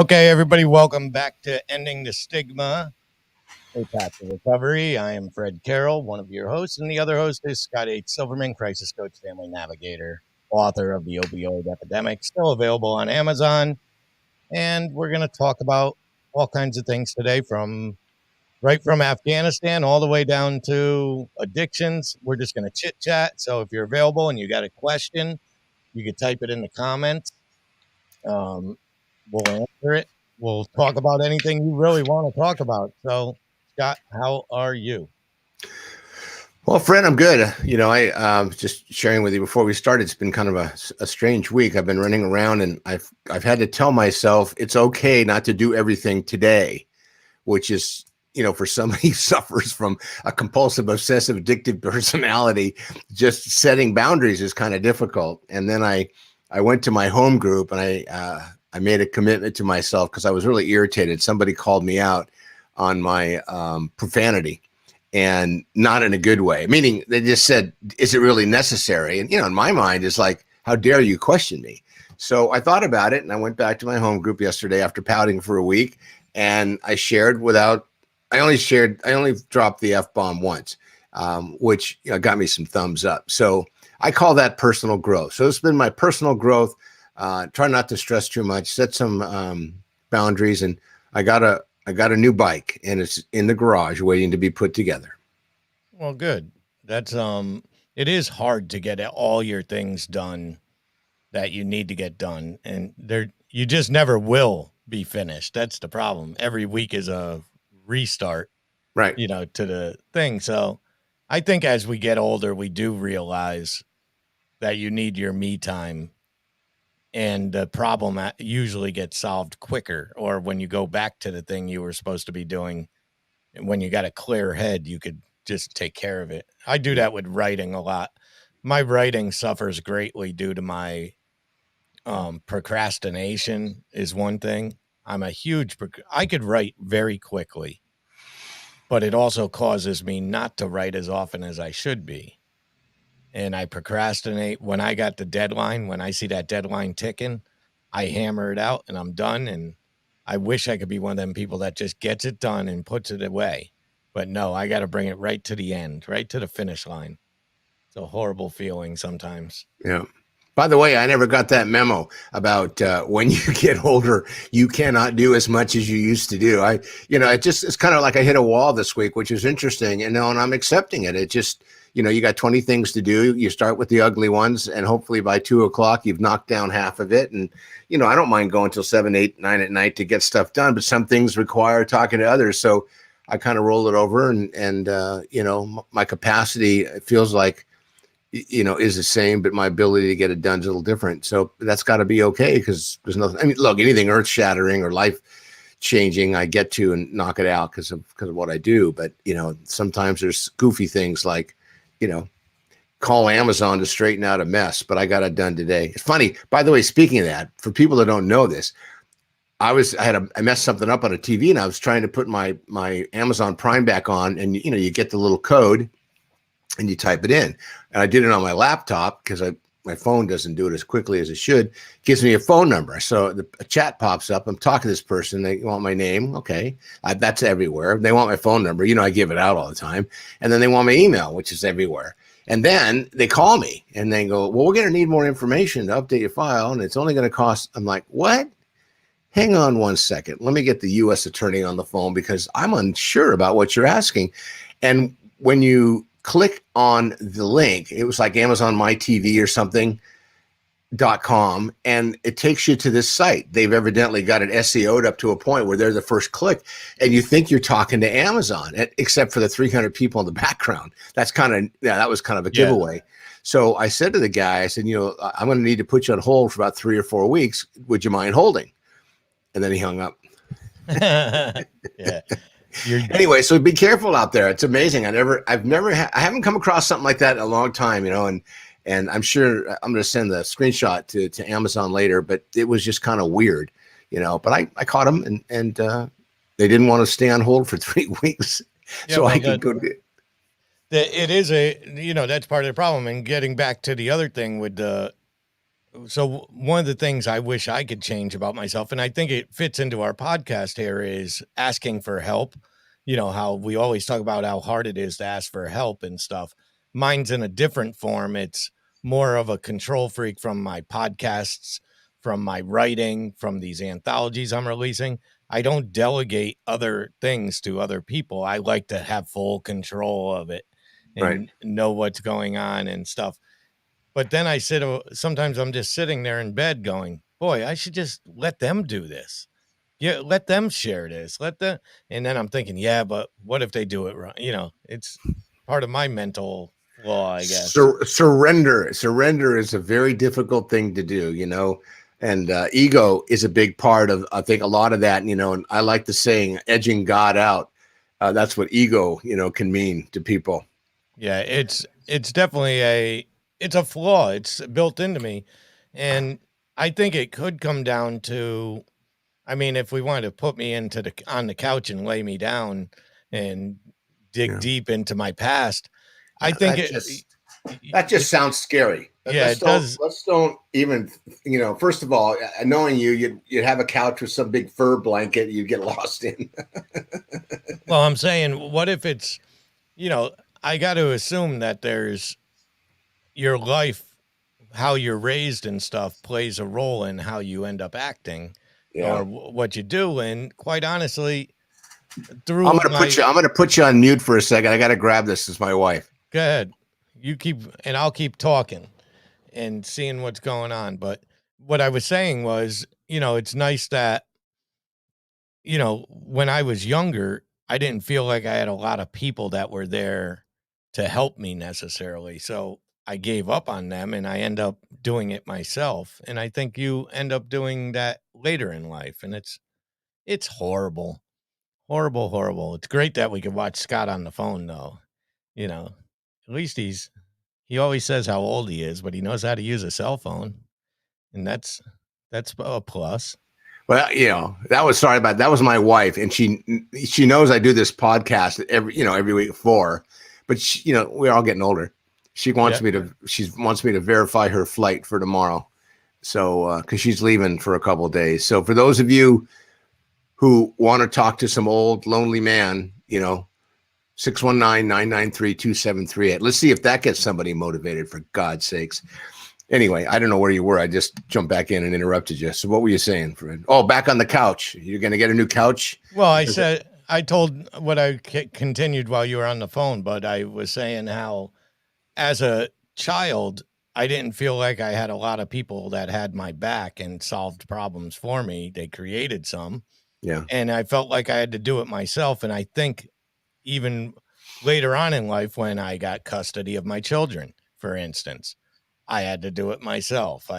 Okay, everybody, welcome back to Ending the Stigma, a path to recovery. I am Fred Carroll, one of your hosts, and the other host is Scott H Silverman, crisis coach, family navigator, author of The Opioid Epidemic, still available on Amazon. And we're going to talk about all kinds of things today, from right from Afghanistan all the way down to addictions. We're just going to chit chat. So if you're available and you got a question, you can type it in the comments. We'll answer it. We'll talk about anything you really want to talk about. So, Scott, how are you? Well, Fred, I'm good. I just sharing with you before we started. It's been kind of a strange week. I've been running around, and I've had to tell myself it's okay not to do everything today, which is, for somebody who suffers from a compulsive, obsessive, addictive personality, just setting boundaries is kind of difficult. And then I went to my home group, and I made a commitment to myself because I was really irritated. Somebody called me out on my profanity. And not in a good way, meaning they just said, is it really necessary? And, in my mind, it's like, how dare you question me? So I thought about it, and I went back to my home group yesterday after pouting for a week, and I shared I only dropped the F-bomb once, which got me some thumbs up. So I call that personal growth. So it's been my personal growth. Try not to stress too much, set some boundaries, and I got a new bike, and it's in the garage waiting to be put together. Well, good. That's it is hard to get all your things done that you need to get done, and you just never will be finished. That's the problem. Every week is a restart, right? To the thing. So I think as we get older, we do realize that you need your me time. And the problem usually gets solved quicker, or when you go back to the thing you were supposed to be doing, when you got a clear head, you could just take care of it. I do that with writing a lot. My writing suffers greatly due to my procrastination is one thing. I could write very quickly, but it also causes me not to write as often as I should be. And I procrastinate when I got the deadline. When I see that deadline ticking, I hammer it out and I'm done. And I wish I could be one of them people that just gets it done and puts it away. But no, I got to bring it right to the end, right to the finish line. It's a horrible feeling sometimes. Yeah. By the way, I never got that memo about when you get older, you cannot do as much as you used to do. It's kind of like I hit a wall this week, which is interesting. And I'm accepting it. It just, you got 20 things to do. You start with the ugly ones, and hopefully by 2:00, you've knocked down half of it. And, I don't mind going till 7, 8, 9 at night to get stuff done, but some things require talking to others. So I kind of roll it over, and my capacity, it feels like, is the same, but my ability to get it done is a little different. So that's got to be okay, because there's nothing. I mean, look, anything earth shattering or life changing, I get to and knock it out because of what I do. But sometimes there's goofy things like, call Amazon to straighten out a mess, but I got it done today. It's funny, by the way. Speaking of that, for people that don't know this, I messed something up on a TV, and I was trying to put my Amazon Prime back on, and you get the little code and you type it in. And I did it on my laptop because my phone doesn't do it as quickly as it should. It gives me a phone number. So a chat pops up. I'm talking to this person. They want my name. Okay. That's everywhere. They want my phone number. I give it out all the time. And then they want my email, which is everywhere. And then they call me and they go, well, we're going to need more information to update your file, and it's only going to cost. I'm like, what? Hang on one second. Let me get the U.S. attorney on the phone because I'm unsure about what you're asking. And when you click on the link, it was like Amazon My TV or something.com, and it takes you to this site. They've evidently got it SEO'd up to a point where they're the first click, and you think you're talking to Amazon, except for the 300 people in the background. That was kind of a giveaway. So I said to the guy, I said, I'm going to need to put you on hold for about 3 or 4 weeks. Would you mind holding? And then he hung up. Yeah. Anyway, so be careful out there. It's amazing. I haven't come across something like that in a long time, and I'm sure I'm going to send the screenshot to Amazon later, but it was just kind of weird, but I caught them, and they didn't want to stay on hold for 3 weeks. Yeah, so I could go do it. It is that's part of the problem. And getting back to the other thing with So one of the things I wish I could change about myself, and I think it fits into our podcast here, is asking for help. You know, how we always talk about how hard it is to ask for help and stuff. Mine's in a different form. It's more of a control freak from my podcasts, from my writing, from these anthologies I'm releasing. I don't delegate other things to other people. I like to have full control of it Right. and know what's going on and stuff. But then sometimes I'm just sitting there in bed going, boy, I should just let them do this. Yeah, let them share this. And then I'm thinking, yeah, but what if they do it wrong? You know, it's part of my mental flaw, I guess. Surrender is a very difficult thing to do, and ego is a big part of, I think, a lot of that, and I like the saying, edging God out. That's what ego, can mean to people. Yeah, it's definitely it's a flaw. It's built into me. And I think it could come down to, I mean, if we wanted to put me on the couch and lay me down and dig Yeah. deep into my past, I Yeah, think that just sounds scary. yeah, it does. Let's don't even, first of all, knowing you'd have a couch with some big fur blanket you'd get lost in. Well, I'm saying, what if it's, you know, I got to assume that there's your life, how you're raised and stuff plays a role in how you end up acting or Yeah. what you do. And quite honestly, I'm through gonna put my, you I'm gonna put you on mute for a second. I gotta grab this as my wife. go ahead, you keep, and I'll keep talking and seeing what's going on. But what I was saying was, it's nice that, when I was younger, I didn't feel like I had a lot of people that were there to help me necessarily. So I gave up on them and I end up doing it myself. And I think you end up doing that later in life. And it's horrible. Horrible, horrible. It's great that we could watch Scott on the phone though. At least he always says how old he is, but he knows how to use a cell phone. And that's a plus. Well, that was my wife, and she knows I do this podcast every week but we're all getting older. She wants Yeah. me to verify her flight for tomorrow. So, because she's leaving for a couple of days. So for those of you who want to talk to some old lonely man, 619-993-2738. Let's see if that gets somebody motivated, for God's sakes. Anyway, I don't know where you were. I just jumped back in and interrupted you. So what were you saying, Fred? Oh, back on the couch. You're going to get a new couch? Well, I told what I continued while you were on the phone, but I was saying how as a child, I didn't feel like I had a lot of people that had my back and solved problems for me. They created some. Yeah. And I felt like I had to do it myself. And I think even later on in life, when I got custody of my children, for instance, I had to do it myself.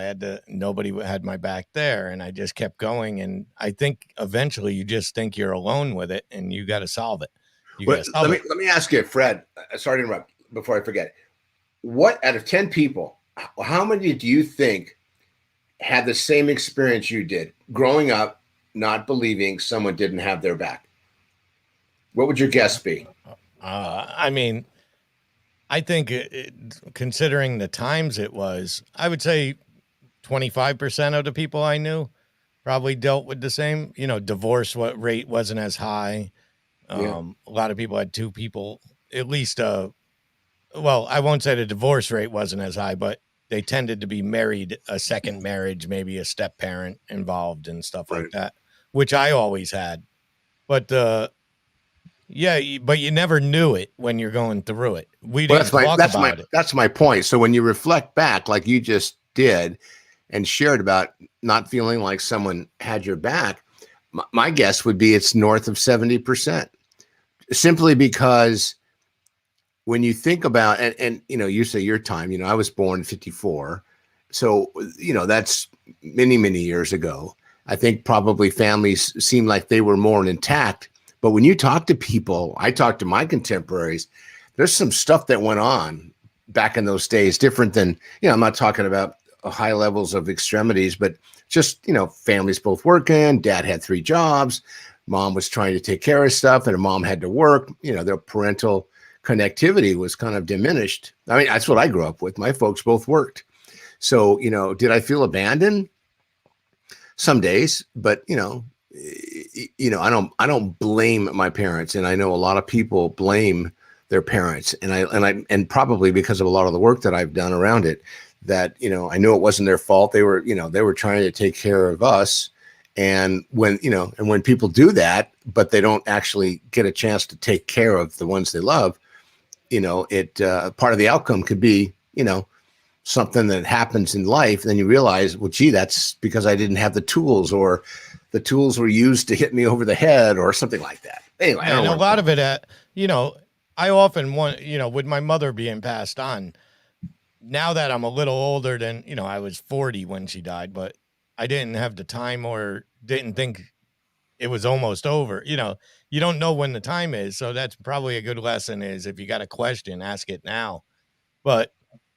Nobody had my back there, and I just kept going. And I think eventually you just think you're alone with it and you got to solve it. Well, let me ask you, Fred, sorry to interrupt before I forget. What, out of 10 people, how many do you think had the same experience you did growing up, not believing someone didn't have their back? What would your guess be? I mean, I think considering the times it was, I would say 25% of the people I knew probably dealt with the same, divorce rate wasn't as high. Yeah. A lot of people had two people, at least, well, I won't say the divorce rate wasn't as high, but they tended to be married, a second marriage, maybe a step parent involved and stuff like that, which I always had. But but you never knew it when you're going through it. We didn't talk about it. That's my point. So when you reflect back, like you just did, and shared about not feeling like someone had your back, my guess would be it's north of 70%. Simply because when you think about, and you say your time, I was born in 54. So, that's many, many years ago. I think probably families seemed like they were more intact. But when you talk to people, I talk to my contemporaries, there's some stuff that went on back in those days, different than, I'm not talking about high levels of extremities, but just, families both working, dad had 3 jobs, mom was trying to take care of stuff, and her mom had to work, their parental connectivity was kind of diminished. I mean, that's what I grew up with. My folks both worked. So, did I feel abandoned? Some days, but I don't blame my parents, and I know a lot of people blame their parents, and probably because of a lot of the work that I've done around it, that I knew it wasn't their fault. They were trying to take care of us, and when people do that, but they don't actually get a chance to take care of the ones they love, it part of the outcome could be something that happens in life, then you realize, well, gee, that's because I didn't have the tools, or the tools were used to hit me over the head, or something like that. Anyway, I don't And a want lot of it, I often want, with my mother being passed on, now that I'm a little older than, I was 40 when she died, but I didn't have the time or didn't think it was almost over. You don't know when the time is. So that's probably a good lesson is if you got a question, ask it now. But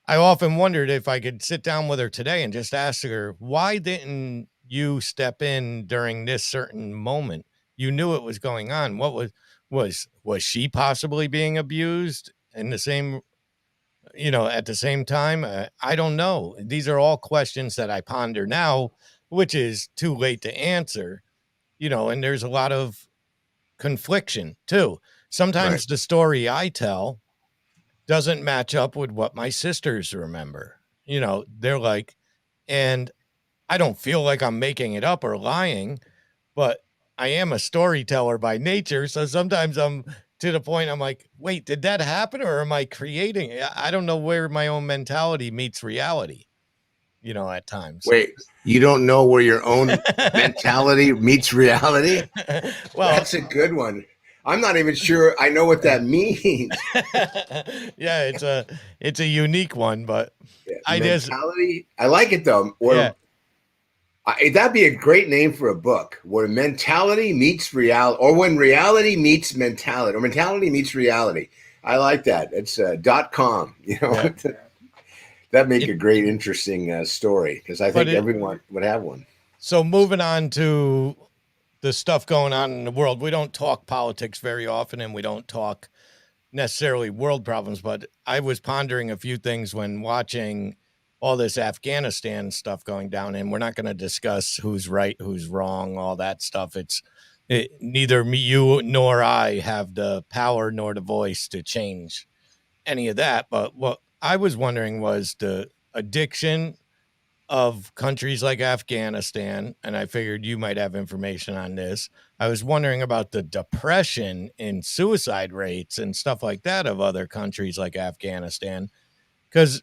I often wondered if I could sit down with her today and just ask her, why didn't you step in during this certain moment? You knew it was going on. What was she possibly being abused in the same, at the same time? I don't know. These are all questions that I ponder now, which is too late to answer, and there's a lot of confliction too. right. Sometimes the story I tell doesn't match up with what my sisters remember. They're like, and I don't feel like I'm making it up or lying, but I am a storyteller by nature. So sometimes I'm to the point I'm like, wait, did that happen or am I creating it? I don't know where my own mentality meets reality, at times. Wait, you don't know where your own mentality meets reality? Well, That's a good one. I'm not even sure I know what that means. yeah, it's a unique one, but I just Mentality. I like it though. yeah. That'd be a great name for a book, where mentality meets reality, or when reality meets mentality, or mentality meets reality. I like that. It's .com. Yeah. That'd make It, a great, interesting story, because I but think everyone would have one. so moving on to the stuff going on in the world, we don't talk politics very often, and we don't talk necessarily world problems. But I was pondering a few things when watching all this Afghanistan stuff going down, and we're not going to discuss who's right, who's wrong, all that stuff. Neither me, you, nor I have the power nor the voice to change any of that. But what I was wondering was the addiction of countries like Afghanistan, and I figured you might have information on this. I was wondering about the depression and suicide rates and stuff like that of other countries like Afghanistan, because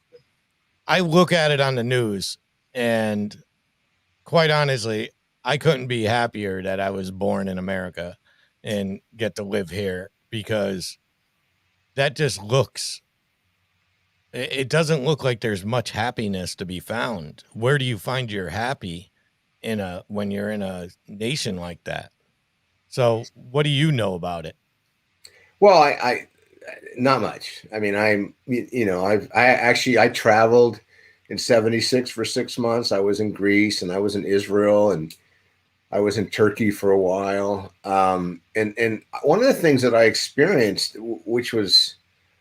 I look at it on the news, and quite honestly, I couldn't be happier that I was born in America and get to live here, because that just looks it doesn't look like there's much happiness to be found. Where do you find your happy when you're in a nation like that? So what do you know about it? Well, I not much. I mean, I traveled in '76 for 6 months. I was in Greece, and I was in Israel, and I was in Turkey for a while. And one of the things that I experienced, which was,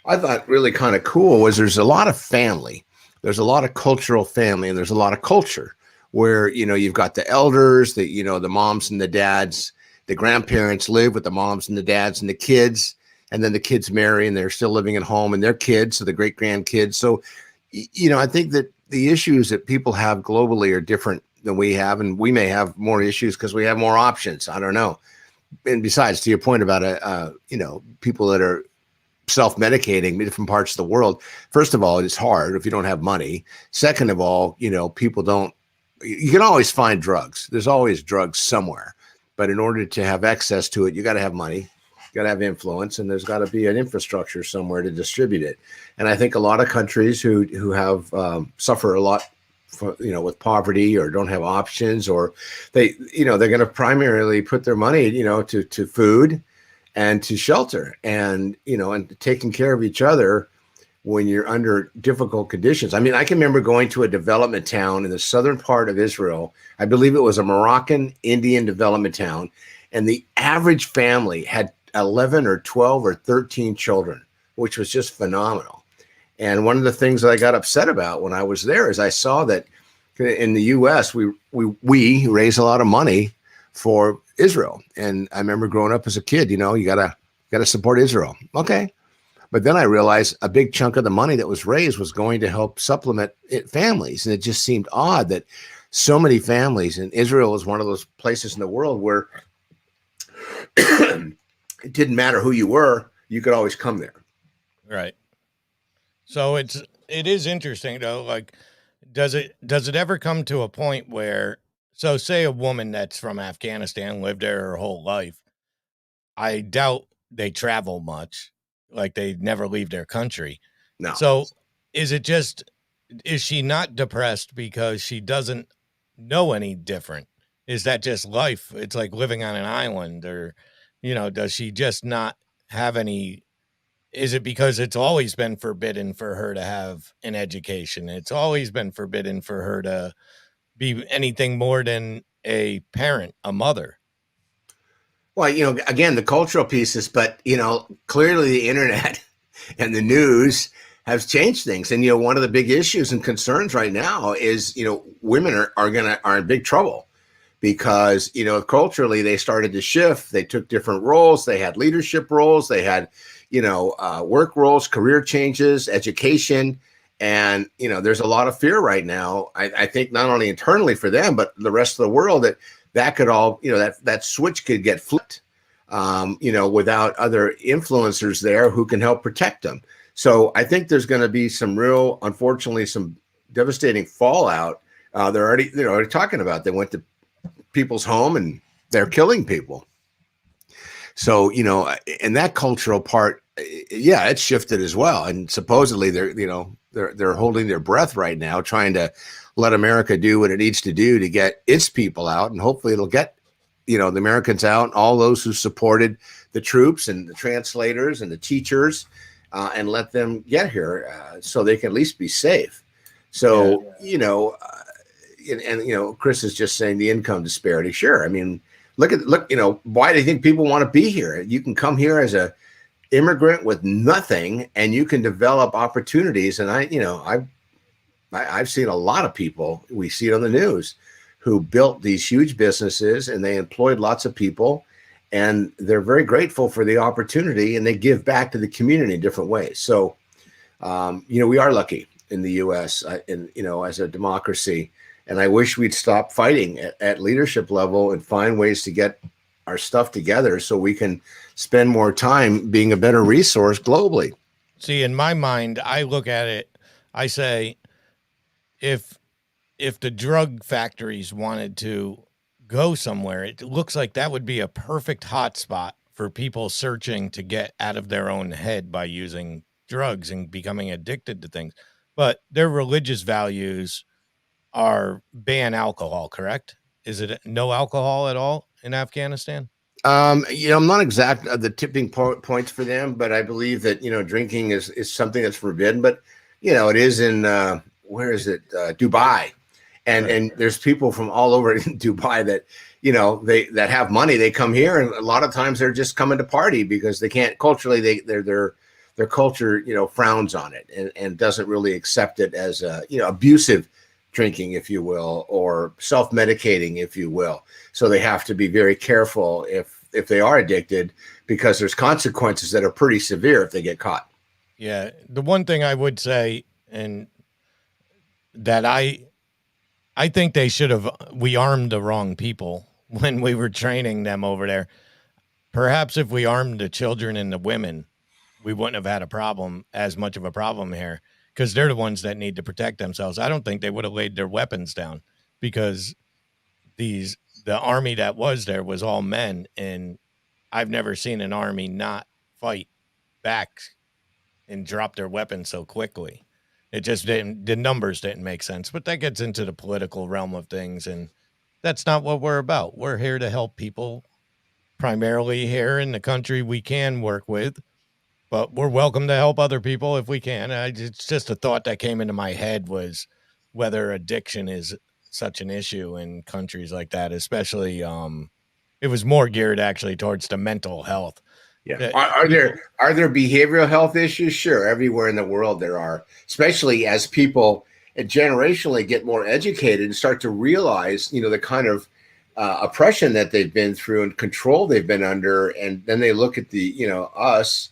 I thought, really kind of cool, was there's a lot of family. There's a lot of cultural family, and there's a lot of culture where, you've got the elders, the moms and the dads, the grandparents live with the moms and the dads and the kids, and then the kids marry and they're still living at home, and their kids, so the great grandkids. So, I think that the issues that people have globally are different than we have, and we may have more issues because we have more options. I don't know. And besides, to your point about people that are self-medicating in different parts of the world, first of all, it's hard if you don't have money. Second of all, people don't. You can always find drugs. There's always drugs somewhere, but in order to have access to it, you got to have money. You got to have influence, and there's got to be an infrastructure somewhere to distribute it. And I think a lot of countries who have suffer a lot with poverty, or don't have options, or they're going to primarily put their money, to food and to shelter, and taking care of each other when you're under difficult conditions. I mean, I can remember going to a development town in the southern part of Israel. I believe it was a Moroccan Indian development town, and the average family had 11 or 12 or 13 children, which was just phenomenal. And one of the things that I got upset about when I was there is I saw that in the U.S. we raise a lot of money for Israel, and I remember growing up as a kid. You gotta support Israel. Okay, but then I realized a big chunk of the money that was raised was going to help supplement families, and it just seemed odd that so many families, and Israel is one of those places in the world where it didn't matter who you were, you could always come there. Right. So it is interesting though. Like, does it ever come to a point where, so say a woman that's from Afghanistan lived there her whole life, I doubt they travel much, like they never leave their country. No. So is it just, is she not depressed because she doesn't know any different? Is that just life? It's like living on an island, or, does she just not have any? Is it because it's always been forbidden for her to have an education? It's always been forbidden for her to be anything more than a parent, a mother. Well, again, the cultural pieces, but clearly the internet and the news has changed things. And one of the big issues and concerns right now is women are in big trouble because culturally they started to shift. They took different roles. They had leadership roles. They had work roles, career changes, education. And there's a lot of fear right now. I think not only internally for them, but the rest of the world that could all that switch could get flipped. Without other influencers there who can help protect them. So I think there's going to be unfortunately, some devastating fallout. They're already talking about. They went to people's home and they're killing people. So and that cultural part, yeah, it's shifted as well. And supposedly they're holding their breath right now, trying to let America do what it needs to do to get its people out, and hopefully it'll get the Americans out, and all those who supported the troops and the translators and the teachers, and let them get here so they can at least be safe. So, Chris is just saying the income disparity. Sure. I mean, look, why do you think people want to be here? You can come here as a immigrant with nothing and you can develop opportunities. And I've seen a lot of people, we see it on the news, who built these huge businesses and they employed lots of people, and they're very grateful for the opportunity and they give back to the community in different ways. So, we are lucky in the U.S. As a democracy, and I wish we'd stop fighting at leadership level and find ways to get our stuff together so we can spend more time being a better resource globally. See, in my mind, I look at it, I say, if the drug factories wanted to go somewhere, it looks like that would be a perfect hotspot for people searching to get out of their own head by using drugs and becoming addicted to things. But their religious values are ban alcohol, correct? Is it no alcohol at all in Afghanistan? I'm not exact the tipping points for them, but I believe that drinking is something that's forbidden. But it is in where is it? Dubai. And there's people from all over Dubai that that have money. They come here, and a lot of times they're just coming to party because they can't culturally. Their culture frowns on it and doesn't really accept it as abusive drinking, if you will, or self-medicating, if you will. So they have to be very careful if they are addicted, because there's consequences that are pretty severe if they get caught. Yeah, the one thing I would say, and that I think we armed the wrong people when we were training them over there. Perhaps if we armed the children and the women, we wouldn't have had as much of a problem here, because they're the ones that need to protect themselves. I don't think they would have laid their weapons down, because the army that was there was all men, and I've never seen an army not fight back and drop their weapons so quickly. It just didn't, the numbers didn't make sense, but that gets into the political realm of things. And that's not what we're about. We're here to help people primarily here in the country we can work with, but we're welcome to help other people if we can. It's just a thought that came into my head, was whether addiction is such an issue in countries like that, especially, it was more geared actually towards the mental health. Yeah. that Are people, there behavioral health issues? Sure, everywhere in the world there are, especially as people generationally get more educated and start to realize, the kind of oppression that they've been through and control they've been under, and then they look at us,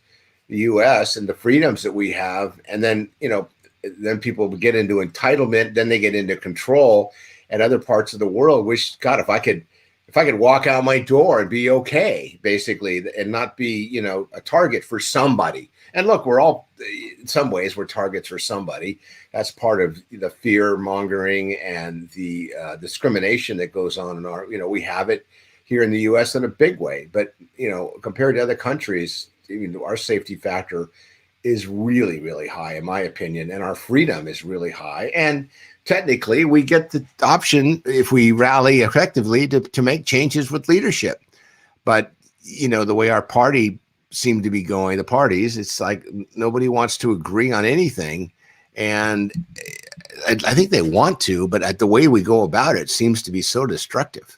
the U.S. and the freedoms that we have, and then then people get into entitlement, then they get into control, and other parts of the world. Wish God, if I could walk out my door and be okay, basically, and not be, a target for somebody. And look, we're all, in some ways, we're targets for somebody. That's part of the fear mongering and the discrimination that goes on in our, we have it here in the U.S. in a big way. But, compared to other countries, our safety factor is really, really high, in my opinion, and our freedom is really high. And technically, we get the option, if we rally effectively, to make changes with leadership. But, the way our party seemed to be going, the parties, it's like nobody wants to agree on anything. And I think they want to, but at the way we go about it seems to be so destructive.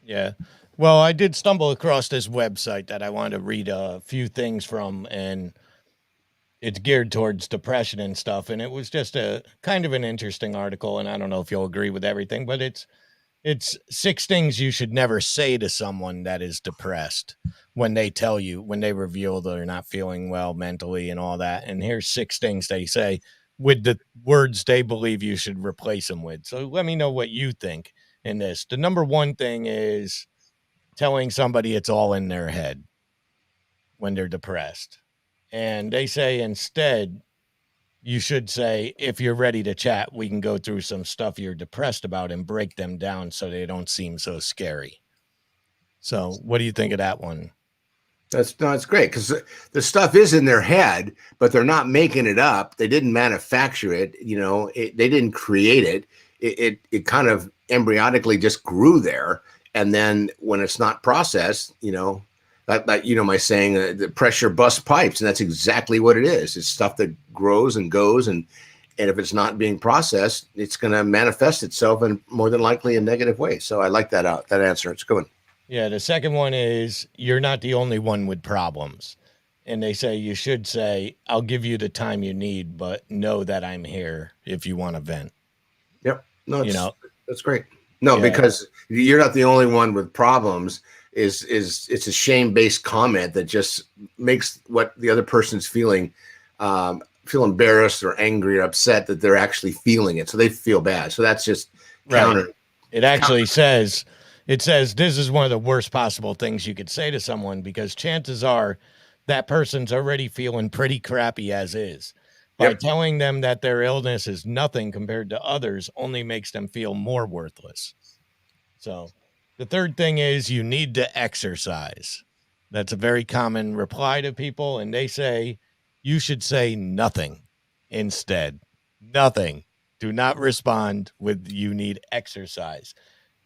yeah. Well, I did stumble across this website that I wanted to read a few things from, and it's geared towards depression and stuff. And it was just a kind of an interesting article. And I don't know if you'll agree with everything, but it's 6 things you should never say to someone that is depressed when they reveal they're not feeling well mentally and all that. And here's 6 things they say with the words they believe you should replace them with. So let me know what you think in this. The number one thing is telling somebody it's all in their head when they're depressed. And they say instead, you should say, if you're ready to chat, we can go through some stuff you're depressed about and break them down so they don't seem so scary. So, what do you think of that one? That's great, because the stuff is in their head, but they're not making it up. They didn't manufacture it. They didn't create it. It kind of embryonically just grew there, and then when it's not processed, my saying, the pressure busts pipes, and that's exactly what it is. It's stuff that grows and goes, and if it's not being processed, it's going to manifest itself in more than likely a negative way. So I like that answer. It's a good one. Yeah, the second one is you're not the only one with problems. And they say you should say, I'll give you the time you need, but know that I'm here if you want to vent. Yep. No, You know, that's great. No, yeah, because you're not the only one with problems. Is it's a shame-based comment that just makes what the other person's feeling feel embarrassed or angry or upset that they're actually feeling it, so they feel bad. So that's just right. counter. It actually says, this is one of the worst possible things you could say to someone because chances are that person's already feeling pretty crappy as is. By Yep. telling them that their illness is nothing compared to others only makes them feel more worthless. So the third thing is you need to exercise. That's a very common reply to people. And they say you should say nothing instead. Nothing. Do not respond with you need exercise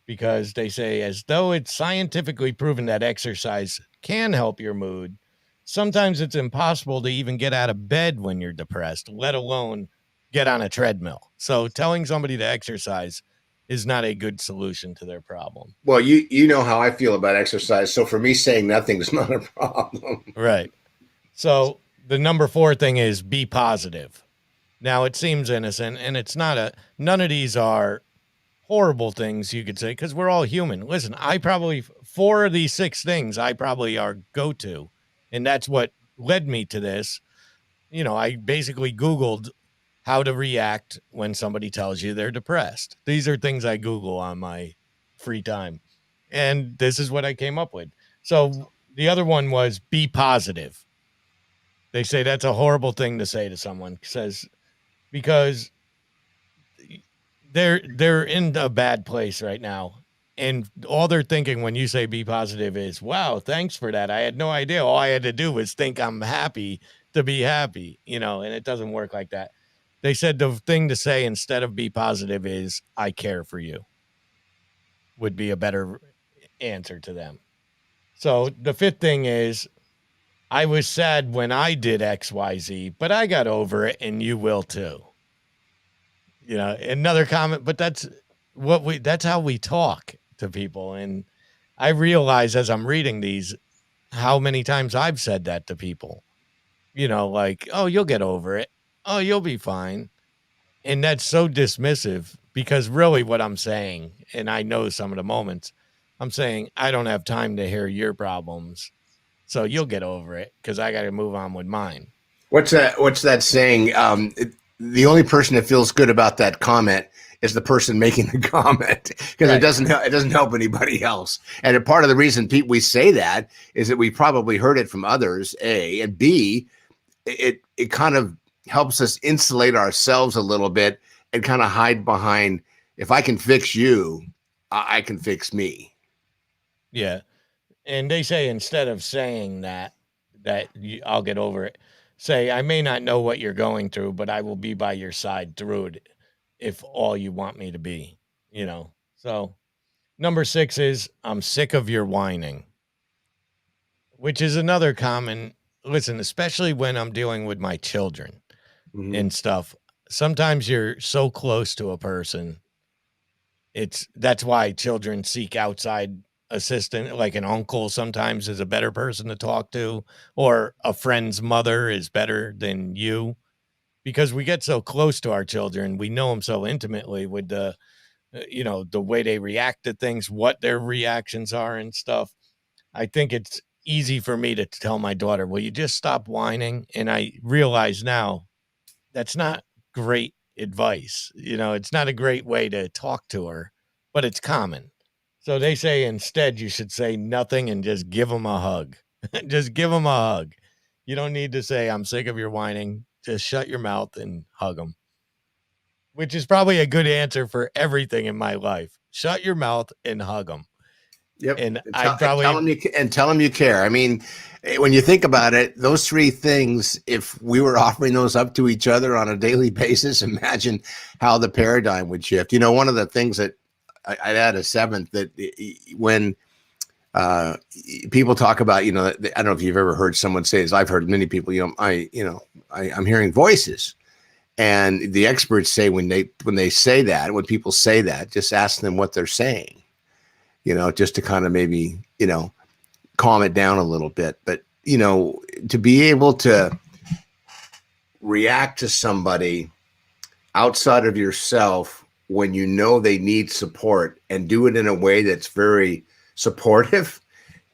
because they say, as though it's scientifically proven that exercise can help your mood, sometimes it's impossible to even get out of bed when you're depressed, let alone get on a treadmill. So telling somebody to exercise is not a good solution to their problem. Well, you know how I feel about exercise, so for me, saying nothing is not a problem. Right. So the number 4 thing is be positive. Now it seems innocent and it's not none of these are horrible things you could say because we're all human. Listen, I probably 4 of these 6 things I probably are go to, and that's what led me to this. I basically Googled how to react when somebody tells you they're depressed. These are things I Google on my free time, and this is what I came up with. So the other one was be positive. They say that's a horrible thing to say to someone says because they're in a bad place right now. And all they're thinking when you say be positive is, wow, thanks for that. I had no idea. All I had to do was think I'm happy to be happy, and it doesn't work like that. They said the thing to say instead of be positive is, I care for you, would be a better answer to them. So the fifth thing is, I was sad when I did XYZ, but I got over it and you will too. Another comment, but that's how we talk to people. And I realize as I'm reading these, how many times I've said that to people, like, oh, you'll get over it. Oh, you'll be fine. And that's so dismissive because really what I'm saying, and I know some of the moments, I'm saying, I don't have time to hear your problems. So you'll get over it because I got to move on with mine. What's that saying? The only person that feels good about that comment is the person making the comment because Right. it doesn't help anybody else. And a part of the reason we say that is that we probably heard it from others. A and B, it kind of helps us insulate ourselves a little bit and kind of hide behind. If I can fix you, I can fix me. Yeah. And they say instead of saying I'll get over it, say, I may not know what you're going through, but I will be by your side through it if all you want me to be, So number 6 is I'm sick of your whining, which is another common listen, especially when I'm dealing with my children Mm-hmm. and stuff. Sometimes you're so close to a person. That's why children seek outside assistant, like an uncle sometimes is a better person to talk to, or a friend's mother is better than you because we get so close to our children. We know them so intimately with the way they react to things, what their reactions are and stuff. I think it's easy for me to tell my daughter, will you just stop whining? And I realize now that's not great advice. It's not a great way to talk to her, but it's common. So they say instead you should say nothing and just give them a hug. Just give them a hug. You don't need to say, I'm sick of your whining. Just shut your mouth and hug them, which is probably a good answer for everything in my life. Shut your mouth and hug them. Yep. And And I'd tell probably, them tell them you care. I mean, when you think about it, those three things, if we were offering those up to each other on a daily basis, imagine how the paradigm would shift. One of the things that I'd add a seventh that when uh, people talk about, I don't know if you've ever heard someone say this. I've heard many people, I'm hearing voices. And the experts say when they say that, when people say that, just ask them what they're saying, just to kind of maybe, calm it down a little bit. But, to be able to react to somebody outside of yourself when you know they need support and do it in a way that's very supportive,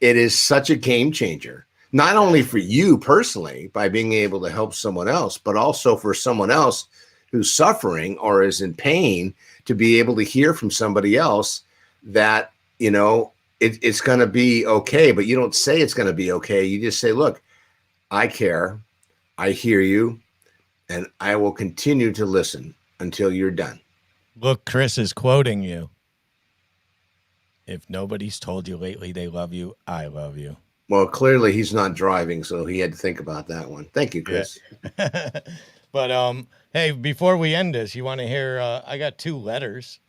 it is such a game changer. Not only for you personally by being able to help someone else, but also for someone else who's suffering or is in pain to be able to hear from somebody else that, it's going to be okay. But you don't say it's going to be okay. You just say, look, I care. I hear you. And I will continue to listen until you're done. look, Chris is quoting you. If nobody's told you lately they love you, I love you. Well, clearly he's not driving, so he had to think about that one. Thank you, Yeah. Chris. But hey, before we end this, you want to hear I got 2 letters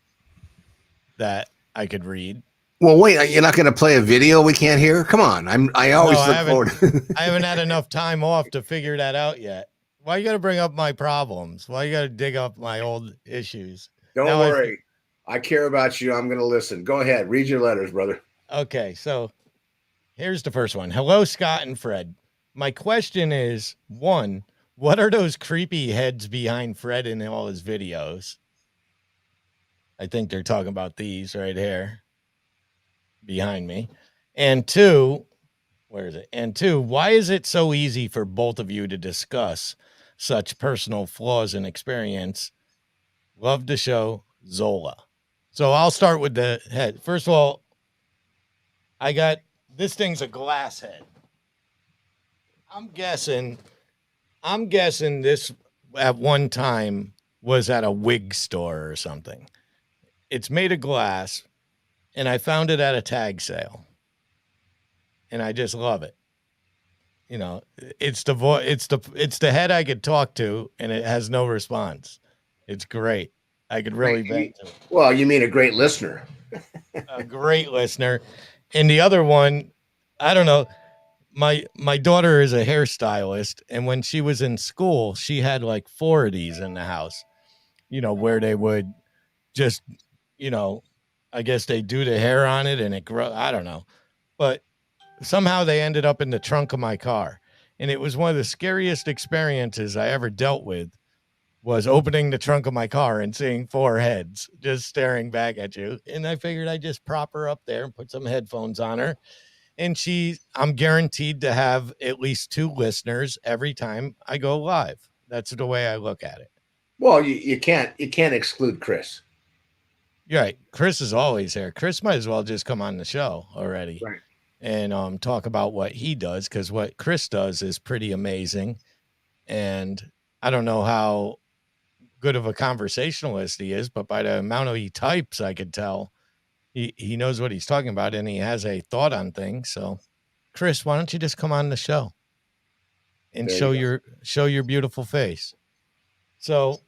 that I could read. Well, wait, you're not going to play a video we can't hear? Come on. I No, always look forward. I haven't had enough time off to figure that out yet. Why you got to bring up my problems? Why you got to dig up my old issues? Don't Now I worry. I care about you. I'm going to listen. Go ahead. Read your letters, brother. Okay, so here's the first one. Hello, Scott and Fred. My question is, one, what are those creepy heads behind Fred in all his videos? I think they're talking about these right here behind me. And two, where is it? And two, why is it so easy for both of you to discuss such personal flaws and experience? Love the show, Zola. So I'll start with the head. First of all, I got this thing's a glass head. I'm guessing this at one time was at a wig store or something. It's made of glass, and I found it at a tag sale. And I just love it. It's the it's the head I could talk to, and it has no response. It's great. I could really vent to it. Well, you mean a great listener. A great listener. And the other one, I don't know. My daughter is a hairstylist, and when she was in school, she had like 4 of these in the house. Where they would just, you know, I guess they do the hair on it and it grow. I don't know, but somehow they ended up in the trunk of my car. And it was one of the scariest experiences I ever dealt with, was opening the trunk of my car and seeing four heads just staring back at you. And I figured I'd just prop her up there and put some headphones on her. And I'm guaranteed to have at least two listeners every time I go live. That's the way I look at it. Well, you can't exclude Chris. You're right. Chris is always here. Chris might as well just come on the show already Right. and talk about what he does, because what Chris does is pretty amazing. And I don't know how good of a conversationalist he is, but by the amount of he types, I could tell he knows what he's talking about and he has a thought on things. So, Chris, why don't you just come on the show and There you go. show your beautiful face? So,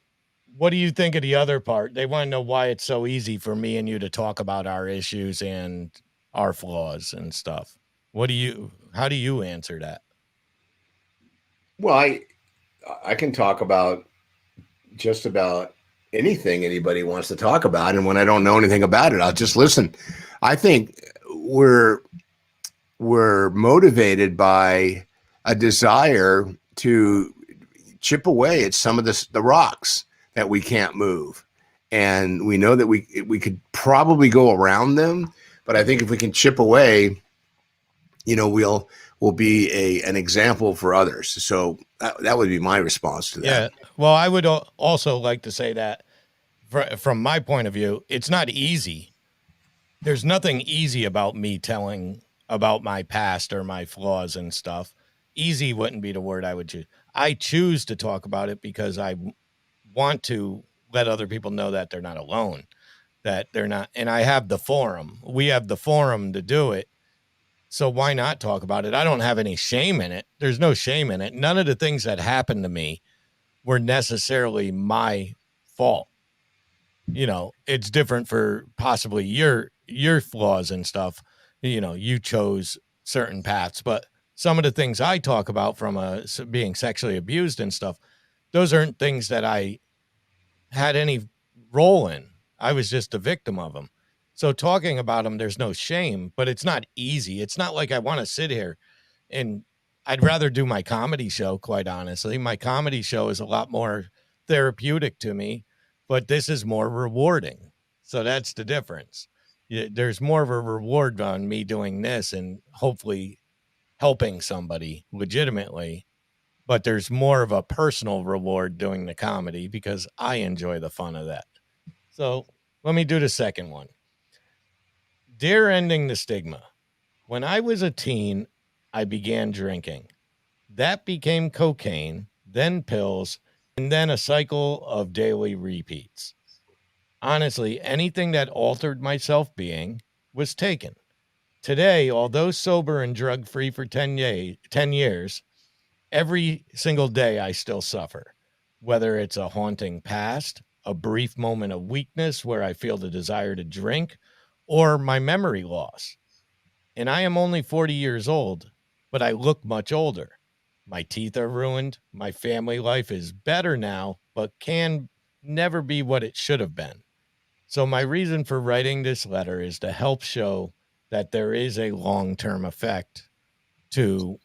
what do you think of the other part? They want to know why it's so easy for me and you to talk about our issues and our flaws and stuff. How do you answer that? Well, I can talk about just about anything anybody wants to talk about, and when I don't know anything about it, I'll just listen. I think we're motivated by a desire to chip away at some of the rocks that we can't move, and we know that we could probably go around them, but I think if we can chip away, we'll be an example for others. So that would be my response to that. Yeah. Well, I would also like to say that from my point of view, it's not easy. There's nothing easy about me telling about my past or my flaws and stuff. Easy wouldn't be the word I would choose. I choose to talk about it because I want to let other people know that they're not alone, that they're not. And I have the forum. We have the forum to do it. So why not talk about it? I don't have any shame in it. There's no shame in it. None of the things that happened to me were necessarily my fault. It's different for possibly your flaws and stuff. You chose certain paths, but some of the things I talk about from being sexually abused and stuff, those aren't things that I had any role in. I was just a victim of them. So talking about them, there's no shame, but it's not easy. It's not like I want to sit here and I'd rather do my comedy show, quite honestly. My comedy show is a lot more therapeutic to me, but this is more rewarding. So that's the difference. There's more of a reward on me doing this and hopefully helping somebody legitimately, but there's more of a personal reward doing the comedy because I enjoy the fun of that. So let me do the second one. Dear Ending the Stigma. When I was a teen, I began drinking. That became cocaine, then pills, and then a cycle of daily repeats. Honestly, anything that altered my self being was taken. Today, although sober and drug free for 10 years, every single day I still suffer, whether it's a haunting past, a brief moment of weakness where I feel the desire to drink, or my memory loss. And I am only 40 years old, but I look much older. My teeth are ruined. My family life is better now, but can never be what it should have been. So, my reason for writing this letter is to help show that there is a long term effect to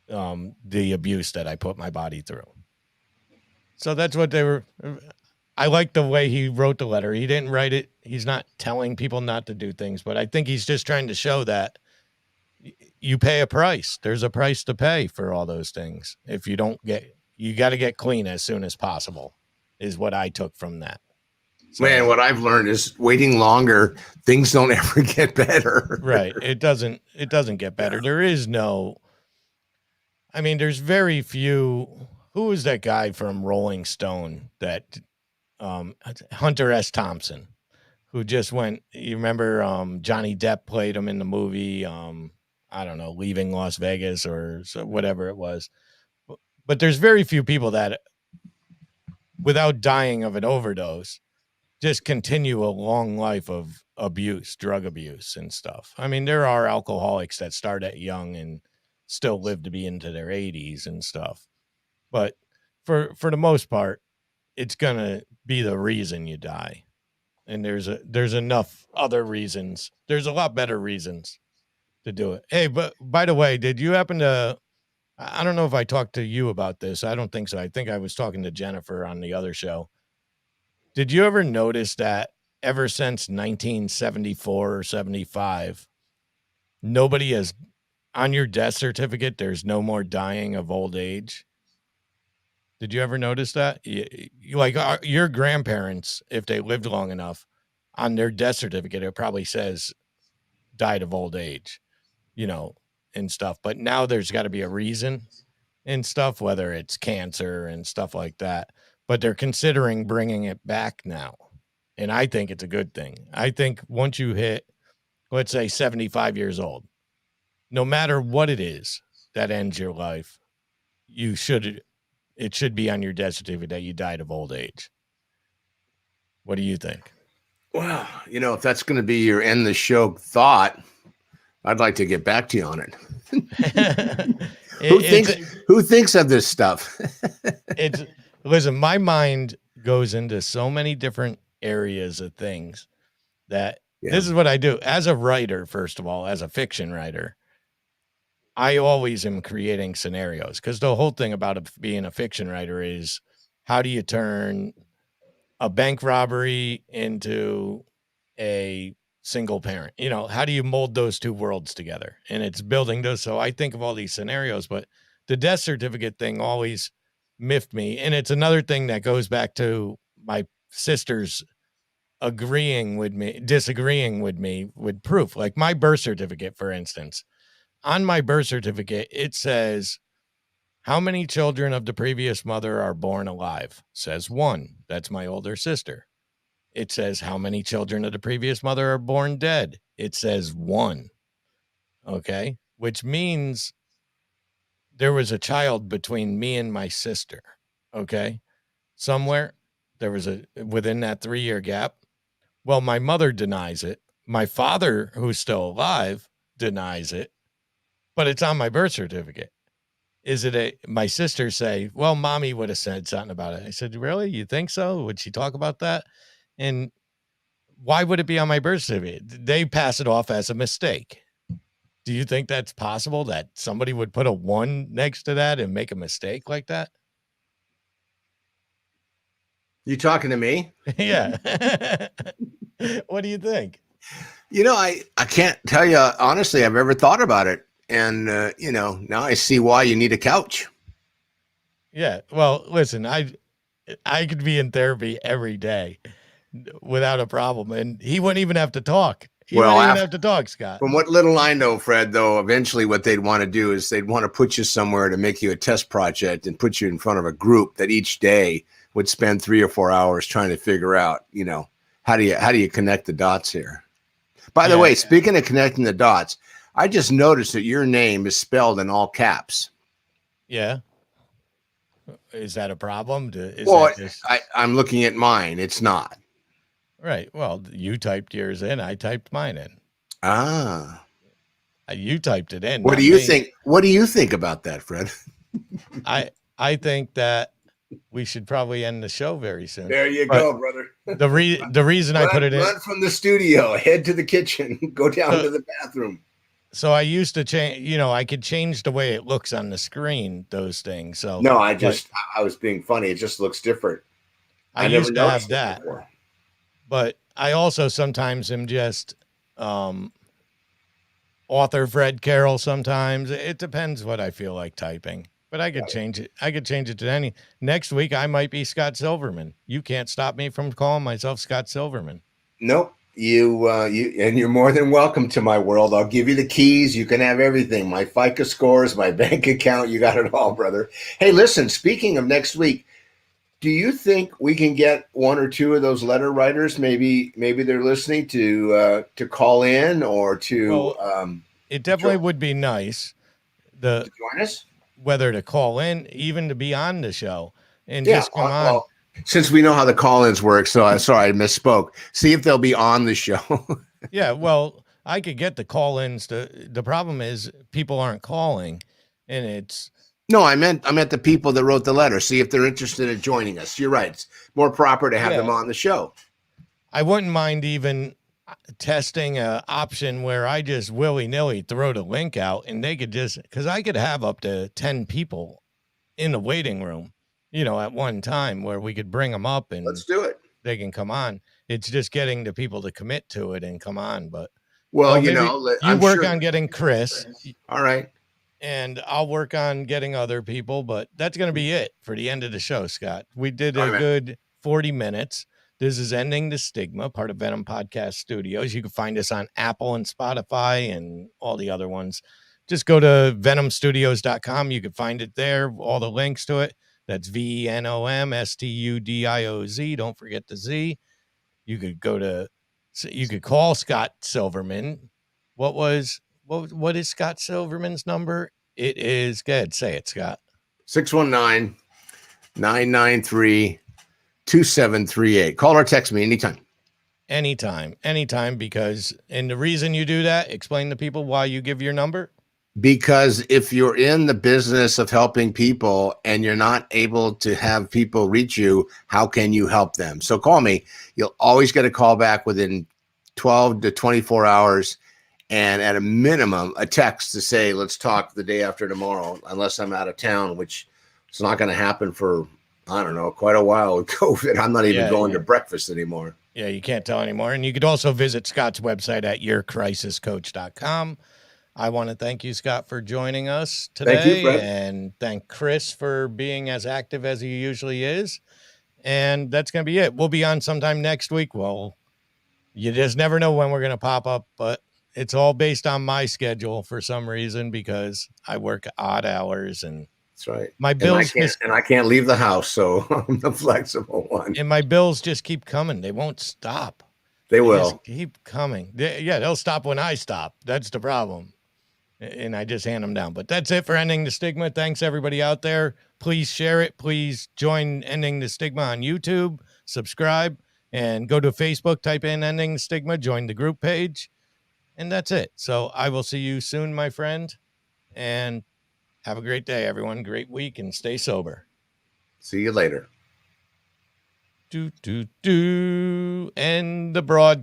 the abuse that I put my body through. So, that's what they were. I like the way he wrote the letter. He didn't write it. He's not telling people not to do things, but I think he's just trying to show that you pay a price. There's a price to pay for all those things. If you don't you got to get clean as soon as possible, is what I took from that. So, man, what I've learned is waiting longer, things don't ever get better. Right. It doesn't get better. Yeah. There is there's very few. Who was that guy from Rolling Stone that Hunter S. Thompson, who just went, you remember Johnny Depp played him in the movie, I don't know, Leaving Las Vegas or whatever it was. But there's very few people that, without dying of an overdose, just continue a long life of abuse, drug abuse and stuff. I mean, there are alcoholics that start at young and still live to be into their 80s and stuff. But for the most part, it's going to be the reason you die. And there's enough other reasons. There's a lot better reasons to do it. Hey, but by the way, did you happen to? I don't know if I talked to you about this. I don't think so. I think I was talking to Jennifer on the other show. Did you ever notice that ever since 1974 or 75, nobody has on your death certificate, there's no more dying of old age? Did you ever notice that? Like your grandparents, if they lived long enough, on their death certificate, it probably says died of old age, you know, and stuff. But now there's got to be a reason and stuff, whether it's cancer and stuff like that. But they're considering bringing it back now. And I think it's a good thing. I think once you hit, let's say, 75 years old, no matter what it is that ends your life, it should be on your death certificate that you died of old age. What do you think? Well, if that's going to be your end the show thought, I'd like to get back to you on it. Who thinks of this stuff? Listen, my mind goes into so many different areas of things that this is what I do as a writer. First of all, as a fiction writer, I always am creating scenarios, because the whole thing about being a fiction writer is how do you turn a bank robbery into a single parent? How do you mold those two worlds together? And it's building those. So I think of all these scenarios, but the death certificate thing always miffed me. And it's another thing that goes back to my sisters disagreeing with me with proof. Like my birth certificate, for instance, on my birth certificate, it says, how many children of the previous mother are born alive? Says 1. That's my older sister. It says, how many children of the previous mother are born dead? It says 1. Okay. Which means there was a child between me and my sister. Okay. Somewhere there was within that 3-year gap. Well, my mother denies it. My father, who's still alive, denies it, but it's on my birth certificate. My sisters say, well, mommy would have said something about it. I said, really? You think so? Would she talk about that? And why would it be on my birth certificate? They pass it off as a mistake. Do you think that's possible, that somebody would put a 1 next to that and make a mistake like that? You talking to me? Yeah. What do you think? I can't tell you honestly, I've ever thought about it. And, now I see why you need a couch. Yeah. Well, listen, I could be in therapy every day without a problem. And he wouldn't even have to talk. He wouldn't even have to talk, Scott. From what little I know, Fred, though, eventually what they'd want to do is they'd want to put you somewhere to make you a test project and put you in front of a group that each day would spend 3 or 4 hours trying to figure out, how do you connect the dots here? By the way, speaking of connecting the dots, I just noticed that your name is spelled in all caps. Yeah. Is that a problem? I'm looking at mine. It's not. Right. Well, you typed yours in. I typed mine in. Ah. You typed it in. What do you think? What do you think about that, Fred? I think that we should probably end the show very soon. There you go, brother. The reason I put it in. Run from the studio, head to the kitchen, go down to the bathroom. So I used to change, I could change the way it looks on the screen, those things. So no, I was being funny. It just looks different. I used to have that, but I also sometimes am just author Fred Carroll. Sometimes it depends what I feel like typing, but I could change it. I could change it to next week. I might be Scott Silverman. You can't stop me from calling myself Scott Silverman. Nope. And you're more than welcome to my world. I'll give you the keys. You can have everything. My FICA scores, my bank account. You got it all, brother. Hey, listen, speaking of next week, do you think we can get 1 or 2 of those letter writers? Maybe they're listening to call in or to. Well, it definitely would be nice to join us. Whether to call in, even to be on the show and just come on. Well, since we know how the call-ins work, so I'm sorry I misspoke. See if they'll be on the show. Yeah, well, I could get the call-ins. The problem is people aren't calling, and it's. No, I meant the people that wrote the letter. See if they're interested in joining us. You're right. It's more proper to have them on the show. I wouldn't mind even. testing a option where I just willy-nilly throw the link out and they could just, because I could have up to 10 people in the waiting room, at one time, where we could bring them up and Let's do it. they can come on. It's just getting the people to commit to it and come on. But Well, maybe you I'm work sure. on getting Chris. All right. And I'll work on getting other people, but that's going to be it for the end of the show, Scott. We did a good 40 minutes. This is Ending the Stigma, part of Venom Podcast Studios. You can find us on Apple and Spotify and all the other ones. Just go to venomstudios.com. You can find it there, all the links to it. That's VENOMSTUDIOZ. Don't forget the Z. You could call Scott Silverman. What is Scott Silverman's number? It is, go ahead, say it, Scott. 619-993-2738. Call or text me anytime. Anytime, because, and the reason you do that, explain to people why you give your number. Because if you're in the business of helping people and you're not able to have people reach you, how can you help them? So call me. You'll always get a call back within 12 to 24 hours. And at a minimum, a text to say, let's talk the day after tomorrow, unless I'm out of town, which is not going to happen for, I don't know, quite a while with COVID. I'm not even going to breakfast anymore. Yeah, you can't tell anymore. And you could also visit Scott's website at yourcrisiscoach.com. I want to thank you, Scott, for joining us today. Thank you, Fred. And thank Chris for being as active as he usually is. And that's going to be it. We'll be on sometime next week. Well, you just never know when we're going to pop up, but it's all based on my schedule for some reason, because I work odd hours and that's right. My bills and I can't leave the house, so I'm the flexible one. And my bills just keep coming. They won't stop. They will just keep coming. They'll stop when I stop. That's the problem. And I just hand them down. But that's it for Ending the Stigma. Thanks everybody out there. Please share it. Please join Ending the Stigma on YouTube. Subscribe and go to Facebook. Type in Ending the Stigma. Join the group page. And that's it. So I will see you soon, my friend. And have a great day, everyone. Great week, and stay sober. See you later. End the broadcast.